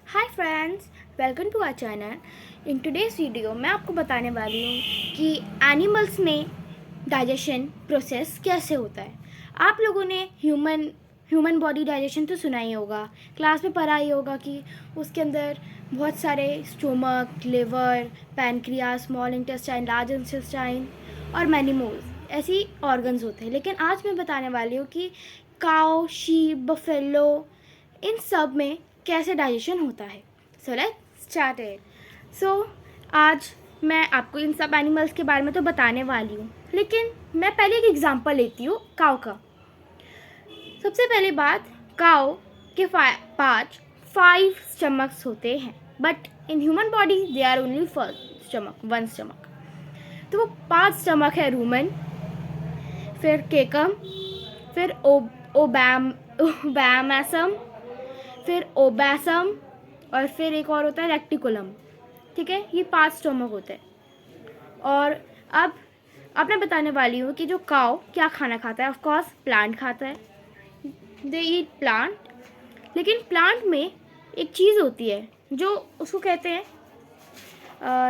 Hi friends, welcome to our channel. In today's video मैं आपको बताने वाली हूँ कि एनिमल्स में डाइजेशन प्रोसेस कैसे होता है। आप लोगों ने ह्यूमन बॉडी डाइजेशन तो सुना ही होगा, क्लास में पढ़ा ही होगा कि उसके अंदर बहुत सारे stomach, liver, pancreas, small intestine, large intestine और मैनी मोर्स ऐसी ऑर्गन्स होते हैं। लेकिन आज मैं बताने वाली हूँ कि काऊ, शीप, बफेलो इन सब में कैसे डाइजेशन होता है। So let's start it. So आज मैं आपको इन सब एनिमल्स के बारे में तो बताने वाली हूँ, लेकिन मैं पहले एक एग्जांपल लेती हूँ काऊ का। सबसे पहली बात, काऊ के पास 5 स्टमक्स होते हैं, but in human body they are only 1 stomach. तो वो 5 स्टमक है रूमन, फिर केकम, फिर ओबैमसम, फिर ओबैसम और फिर एक और होता है रेक्टिकुलम। ठीक है, ये 5 स्टोमक होते हैं। और अब मैं बताने वाली हूँ कि जो काऊ क्या खाना खाता है। ऑफ कोर्स प्लांट खाता है, दे ईट प्लांट। लेकिन प्लांट में एक चीज़ होती है जो उसको कहते हैं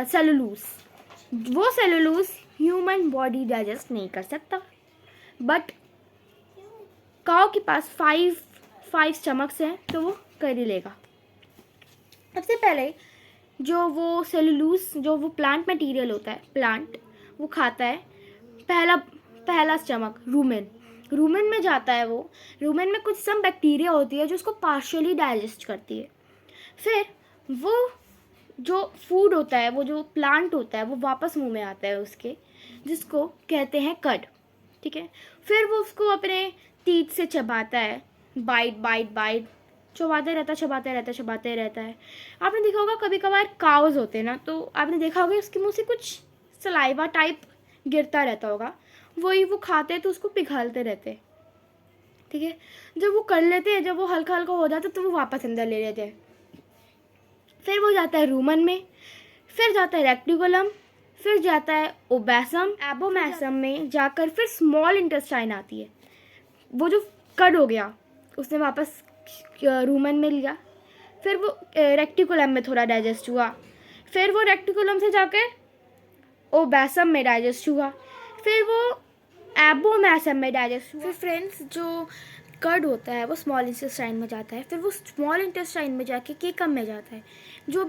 सेलुलोज। वो सेलुलोज ह्यूमन बॉडी डाइजेस्ट नहीं कर सकता, बट काऊ के पास 5 स्टमक्स हैं तो वो कर ही लेगा। सबसे पहले जो वो सेलुलोज, जो वो प्लांट मटेरियल होता है, प्लांट वो खाता है। पहला स्टमक रूमेन में जाता है। वो रूमेन में कुछ सम बैक्टीरिया होती है जो उसको पार्शियली डाइजेस्ट करती है। फिर वो जो फूड होता है, वो जो प्लांट होता है, वो वापस मुंह में आता है उसके, जिसको कहते हैं कड। ठीक है, फिर वो उसको अपने टीथ से चबाता है, बाइट चबाते रहता है। आपने देखा होगा कभी कभार काउज होते हैं ना, तो आपने देखा होगा उसके मुंह से कुछ सलाइवा टाइप गिरता रहता होगा, वही वो खाते हैं तो उसको पिघालते रहते हैं। ठीक है, जब वो कर लेते हैं, जब वो हल्का हल्का हो जाता है तो वो वापस अंदर ले लेते हैं। फिर वो जाता है रूमन में, फिर जाता है रेक्टिकुलम, फिर जाता है एबोमैसम में जाकर फिर स्मॉल इंटेस्टाइन आती है। वो जो कड हो गया उसने वापस रूमन में लिया, फिर वो रेक्टिकुलम में थोड़ा डाइजेस्ट हुआ, फिर वो रेक्टिकुलम से जाकर ओबैसम में डाइजेस्ट हुआ, फिर वो एबोमैसम में डाइजेस्ट हुआ। फिर फ्रेंड्स, जो कर्ड होता है वो स्मॉल इंटेस्टाइन में जाता है, फिर वो स्मॉल इंटेस्टाइन में जाके केकम में जाता है। जो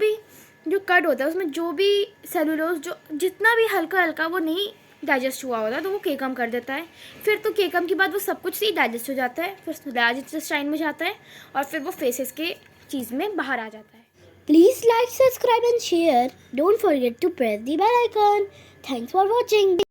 कर्ड होता है उसमें जो भी सेलुलोज, जो जितना भी हल्का हल्का वो नहीं डाइजेस्ट हुआ होता है, तो वो केकम कर देता है। फिर तो केकम के बाद वो सब कुछ ही डाइजेस्ट हो जाता है, फिर लार्ज इंटेस्टाइन में जाता है और फिर वो फेसेस के चीज़ में बाहर आ जाता है। Please like, subscribe and share. Don't forget to press the bell icon. Thanks for watching.